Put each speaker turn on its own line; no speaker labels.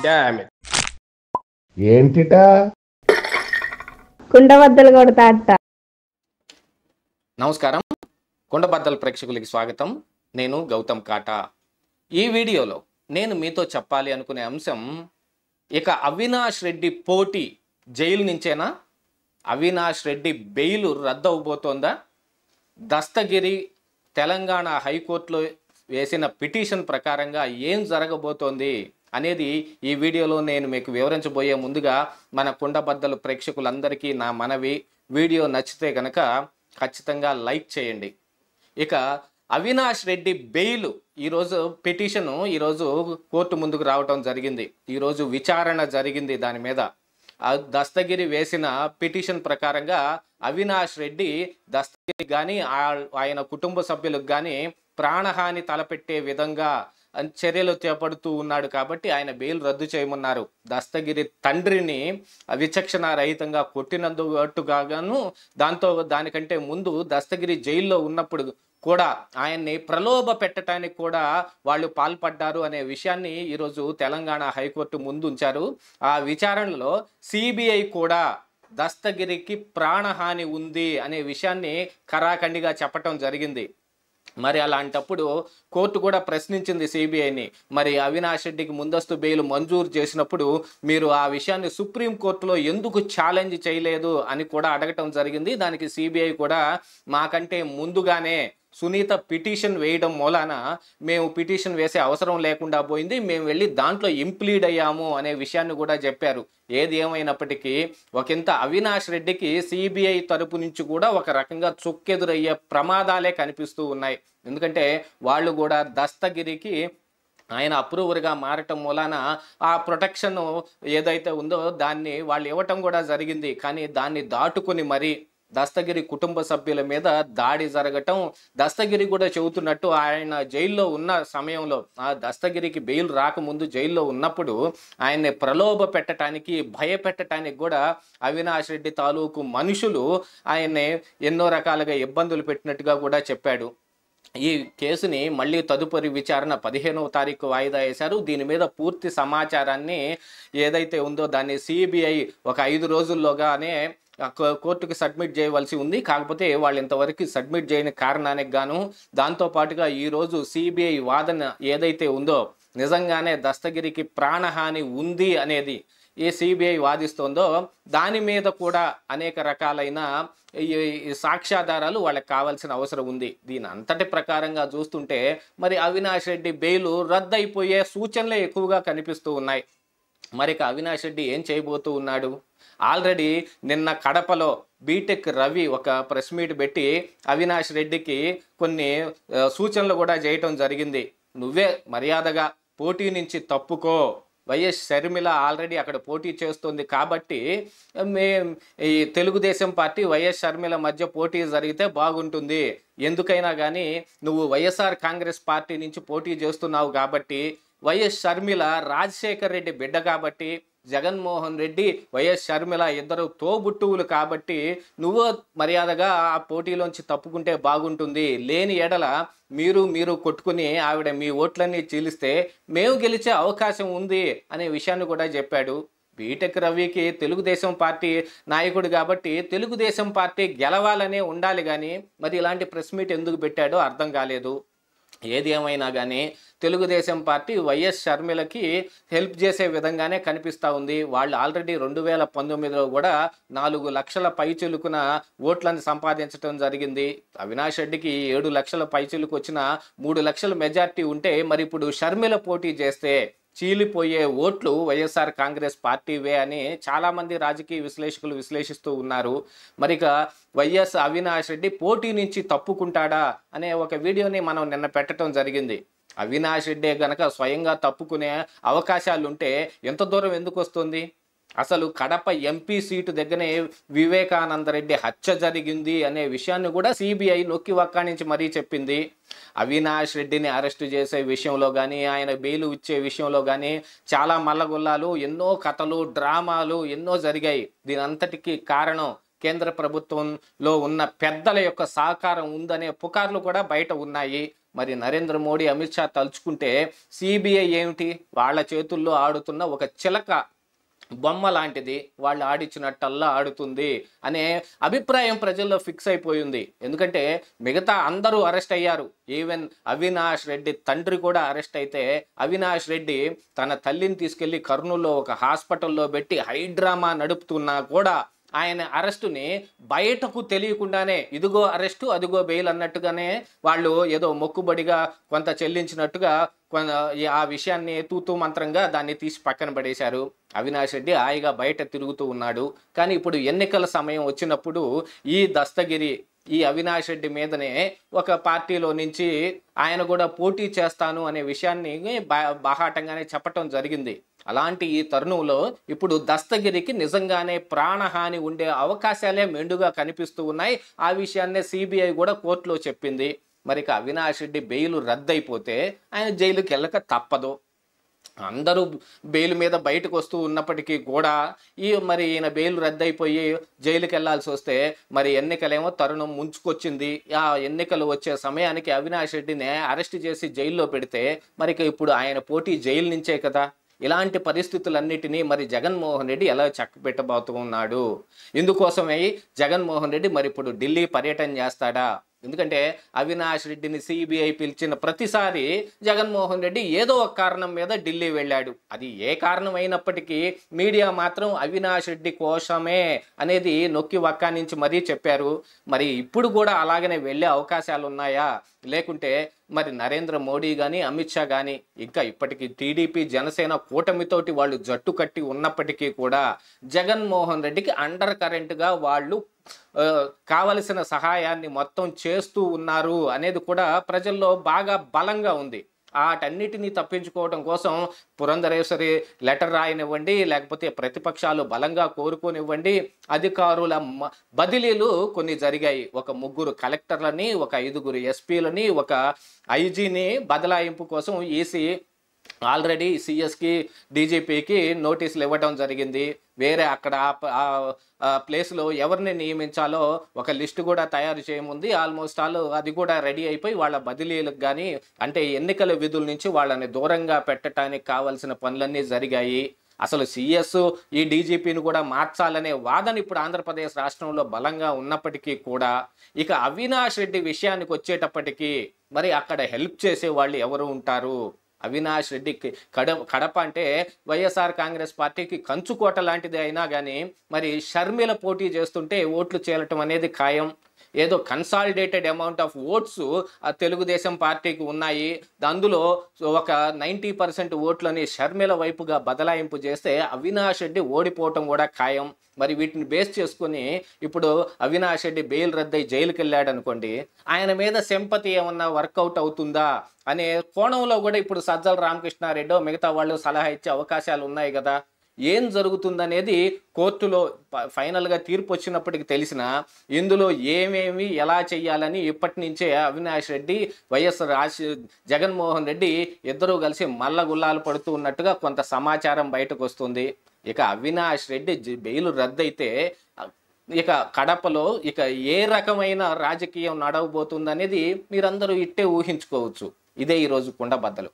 Damn it.
ఏంటిటా
కుండబద్దలు కొడతా అత్త.
నమస్కారం, కుండబద్దల ప్రేక్షకులకి స్వాగతం. నేను గౌతమ్ కాటా. ఈ వీడియోలో నేను మీతో చెప్పాలి అనుకునే అంశం, ఇక అవినాష్ రెడ్డి పోటీ జైలు నుంచేనా? అవినాష్ రెడ్డి బెయిల్ రద్దు అవబోతోందా? దస్తగిరి తెలంగాణ హైకోర్టులో వేసిన పిటిషన్ ప్రకారంగా ఏం జరగబోతోంది అనేది ఈ వీడియోలో నేను మీకు వివరించబోయే ముందుగా మన కుండబద్దలు ప్రేక్షకులందరికీ నా మనవి, వీడియో నచ్చితే కనుక ఖచ్చితంగా లైక్ చేయండి. ఇక అవినాష్ రెడ్డి బెయిల్ ఈరోజు పిటిషను ఈరోజు కోర్టు ముందుకు రావటం జరిగింది. ఈరోజు విచారణ జరిగింది దాని మీద. దస్తగిరి వేసిన పిటిషన్ ప్రకారంగా అవినాష్ రెడ్డి దస్తగిరి కానీ ఆయన కుటుంబ సభ్యులకు కానీ ప్రాణహాని తలపెట్టే విధంగా చర్యలు చేపడుతూ ఉన్నాడు కాబట్టి ఆయన బెయిల్ రద్దు చేయమన్నారు. దస్తగిరి తండ్రిని విచక్షణ రహితంగా కొట్టినందుకుగాను, దానికంటే ముందు దస్తగిరి జైల్లో ఉన్నప్పుడు కూడా ఆయన్ని ప్రలోభ పెట్టడానికి కూడా వాళ్ళు పాల్పడ్డారు అనే విషయాన్ని ఈరోజు తెలంగాణ హైకోర్టు ముందు ఉంచారు. ఆ విచారణలో సిబిఐ కూడా దస్తగిరికి ప్రాణహాని ఉంది అనే విషయాన్ని ఖరాఖండిగా చెప్పటం జరిగింది. మరి అలాంటప్పుడు కోర్టు కూడా ప్రశ్నించింది సిబిఐని, మరి అవినాష్ రెడ్డికి ముందస్తు బెయిల్ మంజూరు చేసినప్పుడు మీరు ఆ విషయాన్ని సుప్రీంకోర్టులో ఎందుకు ఛాలెంజ్ చేయలేదు అని కూడా అడగటం జరిగింది. దానికి సిబిఐ కూడా మాకంటే ముందుగానే సునీత పిటిషన్ వేయడం మూలాన మేము పిటిషన్ వేసే అవసరం లేకుండా పోయింది, మేము వెళ్ళి దాంట్లో ఇంప్లీడ్ అయ్యాము అనే విషయాన్ని కూడా చెప్పారు. ఏది ఏమైనప్పటికీ ఒకంత అవినాష్ రెడ్డికి సిబిఐ తరపు నుంచి కూడా ఒక రకంగా చొక్కెదురయ్యే ప్రమాదాలే కనిపిస్తూ ఉన్నాయి. ఎందుకంటే వాళ్ళు కూడా దస్తగిరికి ఆయన అప్రూవర్గా మారటం మూలాన ఆ ప్రొటెక్షన్ ఏదైతే ఉందో దాన్ని వాళ్ళు ఇవ్వటం కూడా జరిగింది. కానీ దాన్ని దాటుకొని మరి దస్తగిరి కుటుంబ సభ్యుల మీద దాడి జరగటం, దస్తగిరి కూడా చెబుతున్నట్టు ఆయన జైల్లో ఉన్న సమయంలో, ఆ దస్తగిరికి బెయిల్ రాకముందు జైల్లో ఉన్నప్పుడు ఆయన్ని ప్రలోభ పెట్టడానికి, భయపెట్టడానికి కూడా అవినాష్ రెడ్డి తాలూకు మనుషులు ఆయన్ని ఎన్నో రకాలుగా ఇబ్బందులు పెట్టినట్టుగా కూడా చెప్పాడు. ఈ కేసుని మళ్ళీ తదుపరి విచారణ 15వ తారీఖు వాయిదా వేశారు. దీని మీద పూర్తి సమాచారాన్ని ఏదైతే ఉందో దాన్ని సిబిఐ ఒక 5 రోజుల్లోగానే కోర్టుకి సబ్మిట్ చేయవలసి ఉంది. కాకపోతే వాళ్ళు ఇంతవరకు సబ్మిట్ చేయని కారణానికి గాను, దాంతోపాటుగా ఈరోజు సిబిఐ వాదన ఏదైతే ఉందో నిజంగానే దస్తగిరికి ప్రాణహాని ఉంది అనేది ఏ సిబిఐ వాదిస్తోందో దాని మీద కూడా అనేక రకాలైన ఈ సాక్ష్యాధారాలు వాళ్ళకి కావాల్సిన అవసరం ఉంది. దీని అంతటి ప్రకారంగా చూస్తుంటే మరి అవినాష్ రెడ్డి బెయిల్ రద్దు అయిపోయే సూచనలే ఎక్కువగా కనిపిస్తూ ఉన్నాయి. మరి అవినాష్ రెడ్డి ఏం చేయబోతూ ఉన్నాడు? ఆల్రెడీ నిన్న కడపలో బీటెక్ రవి ఒక ప్రెస్ మీట్ పెట్టి అవినాష్ రెడ్డికి కొన్ని సూచనలు కూడా చేయటం జరిగింది. నువ్వే మర్యాదగా పోటీ నుంచి తప్పుకో, వైఎస్ షర్మిల ఆల్రెడీ అక్కడ పోటీ చేస్తుంది కాబట్టి ఈ తెలుగుదేశం పార్టీ వైఎస్ షర్మిల మధ్య పోటీ జరిగితే బాగుంటుంది, ఎందుకైనా కానీ నువ్వు వైఎస్ఆర్ కాంగ్రెస్ పార్టీ నుంచి పోటీ చేస్తున్నావు కాబట్టి, వైఎస్ షర్మిల రాజశేఖర్ రెడ్డి బిడ్డ కాబట్టి, జగన్మోహన్ రెడ్డి వైఎస్ షర్మిల ఇద్దరు తోబుట్టువులు కాబట్టి నువ్వు మర్యాదగా ఆ పోటీలోంచి తప్పుకుంటే బాగుంటుంది, లేని ఎడల మీరు కొట్టుకుని ఆవిడ మీ ఓట్లన్నీ చీలిస్తే మేము గెలిచే అవకాశం ఉంది అనే విషయాన్ని కూడా చెప్పాడు. బీటెక్ రవికి తెలుగుదేశం పార్టీ నాయకుడు కాబట్టి తెలుగుదేశం పార్టీ గెలవాలనే ఉండాలి, కానీ మరి ఇలాంటి ప్రెస్ మీట్ ఎందుకు పెట్టాడో అర్థం కాలేదు. ఏది ఏమైనా కానీ తెలుగుదేశం పార్టీ వైఎస్ షర్మిలకి హెల్ప్ చేసే విధంగానే కనిపిస్తూ ఉంది. వాళ్ళు ఆల్రెడీ 2019లో కూడా 4 లక్షల పైచిలుకున ఓట్లను సంపాదించడం జరిగింది. అవినాష్ రెడ్డికి 7 లక్షల పైచిలుకు వచ్చిన 3 లక్షల మెజార్టీ ఉంటే మరి ఇప్పుడు షర్మిల పోటీ చేస్తే చీలిపోయే ఓట్లు వైఎస్ఆర్ కాంగ్రెస్ పార్టీవే అని చాలామంది రాజకీయ విశ్లేషకులు విశ్లేషిస్తూ ఉన్నారు. మరిక వైఎస్ అవినాష్ రెడ్డి పోటీ నుంచి తప్పుకుంటాడా అనే ఒక వీడియోని మనం నిన్న పెట్టడం జరిగింది. అవినాష్ రెడ్డి గనక స్వయంగా తప్పుకునే అవకాశాలు ఉంటే ఎంత దూరం ఎందుకు వస్తుంది? అసలు కడప ఎంపీ సీటు దగ్గరే వివేకానంద రెడ్డి హత్య జరిగింది అనే విషయాన్ని కూడా సిబిఐ నొక్కి వక్కాణించి మరీ చెప్పింది. అవినాష్ రెడ్డిని అరెస్టు చేసే విషయంలో కానీ, ఆయన బెయిల్ ఇచ్చే విషయంలో కానీ చాలా మల్లగొల్లాలు, ఎన్నో కథలు, డ్రామాలు ఎన్నో జరిగాయి. దీని అంతటికీ కారణం కేంద్ర ప్రభుత్వంలో ఉన్న పెద్దల యొక్క సహకారం ఉందనే పుకార్లు కూడా బయట ఉన్నాయి. మరి నరేంద్ర మోడీ అమిత్ షా తలుచుకుంటే సిబిఐ ఏమిటి, వాళ్ళ చేతుల్లో ఆడుతున్న ఒక చిలక బొమ్మ లాంటిది, వాళ్ళు ఆడిచ్చినట్టల్లా ఆడుతుంది అనే అభిప్రాయం ప్రజల్లో ఫిక్స్ అయిపోయింది. ఎందుకంటే మిగతా అందరూ అరెస్ట్ అయ్యారు. ఈవెన్ అవినాష్ రెడ్డి తండ్రి కూడా అరెస్ట్ అయితే, అవినాష్ రెడ్డి తన తల్లిని తీసుకెళ్లి కర్నూలులో ఒక హాస్పిటల్లో పెట్టి హైడ్రామా నడుపుతున్నా కూడా ఆయన అరెస్టుని బయటకు తెలియకుండానే ఇదిగో అరెస్టు అదిగో బెయిల్ అన్నట్టుగానే వాళ్ళు ఏదో మొక్కుబడిగా కొంత చెల్లించినట్టుగా ఆ విషయాన్ని తూతూ మంత్రంగా దాన్ని తీసి పక్కన పడేశారు. అవినాష్ రెడ్డి హాయిగా బయట తిరుగుతూ ఉన్నాడు. కానీ ఇప్పుడు ఎన్నికల సమయం వచ్చినప్పుడు ఈ దస్తగిరి ఈ అవినాష్ రెడ్డి మీదనే ఒక పార్టీలో నుంచి ఆయన కూడా పోటీ చేస్తాను అనే విషయాన్ని బాహాటంగానే చెప్పటం జరిగింది. అలాంటి ఈ తరుణంలో ఇప్పుడు దస్తగిరికి నిజంగానే ప్రాణహాని ఉండే అవకాశాలే మెండుగా కనిపిస్తూ ఉన్నాయి. ఆ విషయాన్నే సిబిఐ కూడా కోర్టులో చెప్పింది. మరి అవినాష్ రెడ్డి బెయిల్ రద్దయిపోతే ఆయన జైలుకి వెళ్ళక తప్పదు. అందరూ బెయిల్ మీద బయటకు వస్తూ ఉన్నప్పటికీ కూడా మరి ఈయన బెయిల్ రద్దయిపోయి జైలుకి వెళ్లాల్సి వస్తే మరి ఎన్నికలేమో తరుణం ముంచుకొచ్చింది. ఆ ఎన్నికలు వచ్చే సమయానికి అవినాష్ రెడ్డిని అరెస్ట్ చేసి జైల్లో పెడితే మరి ఇప్పుడు ఆయన పోటీ జైలు నుంచే కదా. ఇలాంటి పరిస్థితులన్నిటినీ మరి జగన్మోహన్ రెడ్డి ఎలా చక్కబెట్టబోతూ ఉన్నాడు? ఇందుకోసమే జగన్మోహన్ రెడ్డి మరి ఇప్పుడు ఢిల్లీ పర్యటన చేస్తాడా? ఎందుకంటే అవినాష్ రెడ్డిని సిబిఐ పిలిచిన ప్రతిసారి జగన్మోహన్ రెడ్డి ఏదో ఒక కారణం మీద ఢిల్లీ వెళ్ళాడు. అది ఏ కారణం అయినప్పటికీ మీడియా మాత్రం అవినాష్ రెడ్డి కోసమే అనేది నొక్కి వక్కానించి మరీ చెప్పారు. మరి ఇప్పుడు కూడా అలాగనే వెళ్ళే అవకాశాలు ఉన్నాయా? లేకుంటే మరి నరేంద్ర మోడీ కానీ అమిత్ షా కానీ ఇంకా ఇప్పటికీ టీడీపీ జనసేన కూటమితోటి వాళ్ళు జట్టు కట్టి ఉన్నప్పటికీ కూడా జగన్మోహన్ రెడ్డికి అండర్ కరెంట్గా వాళ్ళు కావలసిన సహాయాన్ని మొత్తం చేస్తూ ఉన్నారు అనేది కూడా ప్రజల్లో బాగా బలంగా ఉంది. వాటన్నిటినీ తప్పించుకోవడం కోసం పురంధరేశ్వరి లెటర్ రాయనివ్వండి, లేకపోతే ప్రతిపక్షాలు బలంగా కోరుకోనివ్వండి, అధికారుల బదిలీలు కొన్ని జరిగాయి. ఒక 3 కలెక్టర్లని, ఒక 5 ఎస్పీలని, ఒక ఐజీని బదలాయింపు కోసం ఈసీ ఆల్రెడీ సిఎస్కి డీజీపీకి నోటీసులు ఇవ్వడం జరిగింది. వేరే అక్కడ ప్లేస్లో ఎవరిని నియమించాలో ఒక లిస్టు కూడా తయారు చేయముంది. ఆల్మోస్ట్ అది కూడా రెడీ అయిపోయి వాళ్ళ బదిలీలకు కానీ అంటే ఎన్నికల విధుల నుంచి వాళ్ళని దూరంగా పెట్టడానికి కావాల్సిన పనులన్నీ జరిగాయి. అసలు సిఎస్ ఈ డీజీపీని కూడా మార్చాలనే వాదన ఇప్పుడు ఆంధ్రప్రదేశ్ రాష్ట్రంలో బలంగా ఉన్నప్పటికీ కూడా ఇక అవినాష్ రెడ్డి విషయానికి వచ్చేటప్పటికీ మరి అక్కడ హెల్ప్ చేసే వాళ్ళు ఎవరు ఉంటారు? అవినాష్ రెడ్డికి కడప అంటే వైఎస్ఆర్ కాంగ్రెస్ పార్టీకి కంచుకోట లాంటిది అయినా కానీ మరి షర్మిల పోటీ చేస్తుంటే ఓట్లు చేరటం అనేది ఖాయం. ఏదో consolidated amount of votes Telugu Desam పార్టీకి ఉన్నాయి. అందులో ఒక 90% ఓట్లని షర్మిల వైపుగా బదలాయింపు చేస్తే అవినాష్ రెడ్డి ఓడిపోవటం కూడా ఖాయం. మరి వీటిని బేస్ చేసుకుని ఇప్పుడు అవినాష్ రెడ్డి బెయిల్ రద్దయి జైలుకి వెళ్ళాడు అనుకోండి, ఆయన మీద సింపతి ఏమన్నా వర్కౌట్ అవుతుందా అనే కోణంలో కూడా ఇప్పుడు సజ్జల రామకృష్ణారెడ్డి మిగతా వాళ్ళు సలహా ఇచ్చే అవకాశాలు ఉన్నాయి కదా. ఏం జరుగుతుందనేది కోర్టులో ఫైనల్గా తీర్పు వచ్చినప్పటికి తెలిసిన ఇందులో ఏమేమి ఎలా చేయాలని ఇప్పటి నుంచే అవినాష్ రెడ్డి జగన్మోహన్ రెడ్డి ఇద్దరూ కలిసి మల్లగుల్లాలు పడుతూ ఉన్నట్టుగా కొంత సమాచారం బయటకు వస్తుంది. ఇక అవినాష్ రెడ్డి బెయిల్ రద్దయితే ఇక కడపలో ఇక ఏ రకమైన రాజకీయం నడవబోతుందనేది మీరందరూ ఇట్టే ఊహించుకోవచ్చు. ఇదే ఈరోజు కుండబద్దలు.